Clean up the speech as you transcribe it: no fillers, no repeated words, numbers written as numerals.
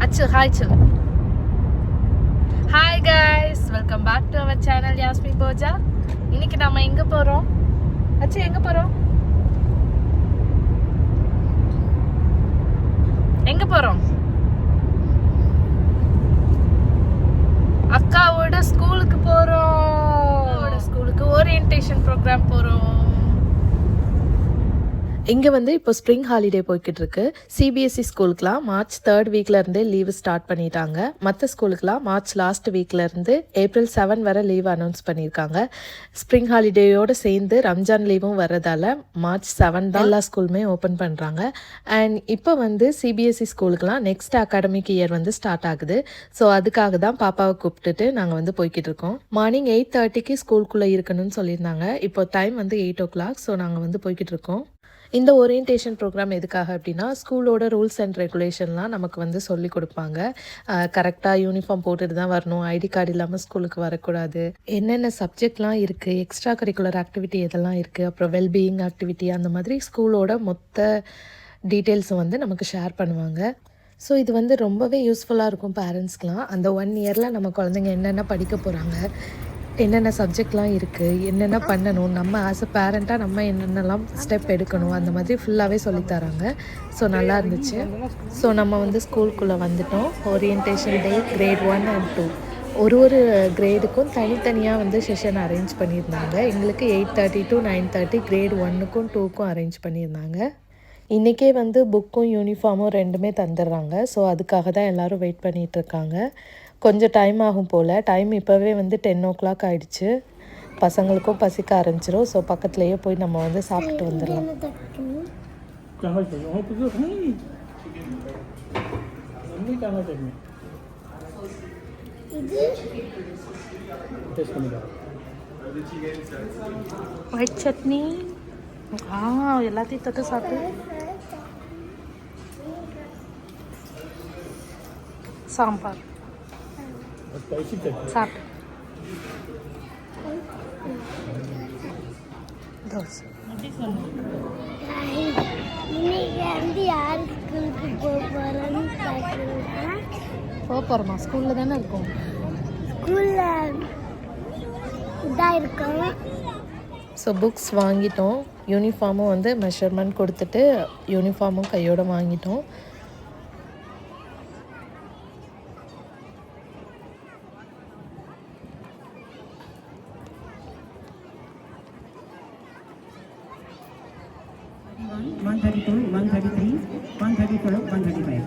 அச்சு ஹாய் சொல்லு. Hi guys, welcome back to our channel யாஸ்மி போஜா. இன்னைக்கு நம்ம எங்க போறோம்? அச்சு எங்க போறோம்? எங்க போறோம்? அக்காவோட ஸ்கூலுக்கு போறோம். ஸ்கூலுக்கு ஓரியன்டேஷன் ப்ரோக்ராம் போறோம். இங்கே வந்து இப்போ ஸ்ப்ரிங் ஹாலிடே போய்கிட்டு இருக்கு. சிபிஎஸ்சி ஸ்கூலுக்குலாம் மார்ச் 3rd வீக்லேருந்தே லீவு ஸ்டார்ட் பண்ணிட்டாங்க. மற்ற ஸ்கூலுக்குலாம் மார்ச் லாஸ்ட் வீக்லேருந்து ஏப்ரல் 7 வரை லீவ் அனௌன்ஸ் பண்ணியிருக்காங்க. ஸ்ப்ரிங் ஹாலிடேயோடு சேர்ந்து ரம்ஜான் லீவும் வர்றதால மார்ச் 7 தான் எல்லா ஸ்கூலுமே ஓப்பன் பண்ணுறாங்க. அண்ட் இப்போ வந்து சிபிஎஸ்சி ஸ்கூலுக்குலாம் நெக்ஸ்ட் அகாடமிக் இயர் வந்து ஸ்டார்ட் ஆகுது. ஸோ அதுக்காக தான் பாப்பாவை கூப்பிட்டுட்டு நாங்கள் வந்து போய்கிட்டு இருக்கோம். மார்னிங் 8:30க்கு ஸ்கூலுக்குள்ளே இருக்கணும்னு சொல்லியிருந்தாங்க. இப்போ டைம் வந்து 8 o'clock. ஸோ நாங்கள் வந்து போய்கிட்டு இருக்கோம். இந்த ஓரியன்டேஷன் ப்ரோக்ராம் எதுக்காக அப்படின்னா, ஸ்கூலோட ரூல்ஸ் அண்ட் ரெகுலேஷன்லாம் நமக்கு வந்து சொல்லி கொடுப்பாங்க. கரெக்டாக யூனிஃபார்ம் போட்டுட்டு தான் வரணும், ஐடி கார்டு இல்லாமல் ஸ்கூலுக்கு வரக்கூடாது, என்னென்ன சப்ஜெக்ட்லாம் இருக்குது, எக்ஸ்ட்ரா கரிக்குலர் ஆக்டிவிட்டி எதெல்லாம் இருக்குது, அப்புறம் வெல்பீயிங் ஆக்டிவிட்டி, அந்த மாதிரி ஸ்கூலோட மொத்த டீட்டெயில்ஸும் வந்து நமக்கு ஷேர் பண்ணுவாங்க. ஸோ இது வந்து ரொம்பவே யூஸ்ஃபுல்லாக இருக்கும் பேரண்ட்ஸ்க்கெலாம். அந்த 1 இயரில் நம்ம குழந்தைங்க என்னென்ன படிக்க போகிறாங்க, என்னென்ன சப்ஜெக்ட்லாம் இருக்குது, என்னென்ன பண்ணணும், நம்ம ஆஸ் அ பேரண்ட்டாக நம்ம என்னென்னலாம் ஸ்டெப் எடுக்கணும், அந்த மாதிரி ஃபுல்லாகவே சொல்லித்தராங்க. ஸோ நல்லா இருந்துச்சு. ஸோ நம்ம வந்து ஸ்கூலுக்குள்ளே வந்துட்டோம். ஓரியன்டேஷன் டே கிரேட் 1 and 2 ஒரு கிரேடுக்கும் தனித்தனியாக வந்து செஷன் அரேஞ்ச் பண்ணியிருந்தாங்க. எங்களுக்கு 8:30 to 9:30 கிரேட் 1க்கும் 2க்கும் அரேஞ்ச் பண்ணியிருந்தாங்க. இன்றைக்கே வந்து புக்கும் யூனிஃபார்மும் 2மே தந்துடுறாங்க. ஸோ அதுக்காக தான் எல்லோரும் வெயிட் பண்ணிகிட்ருக்காங்க. கொஞ்சம் டைம் ஆகும் போல். டைம் இப்போவே வந்து 10 o'clock ஆகிடுச்சு. பசங்களுக்கும் பசிக்க ஆரம்பிச்சிடும். ஸோ பக்கத்துலேயே போய் நம்ம வந்து சாப்பிட்டு வந்துடலாம். ஒயிட் சட்னி எல்லாத்தையும் தொட்டு சாப்பிட்டு சாம்பார் சாப்பிட்டு தோசை. போகிறோமா? ஸ்கூலில் தானே இருக்கும். ஸோ புக்ஸ் வாங்கிட்டோம். யூனிஃபார்மும் வந்து மெஷர்மெண்ட் கொடுத்துட்டு யூனிஃபார்மும் கையோடு வாங்கிட்டோம். $132, $133, $134, $135.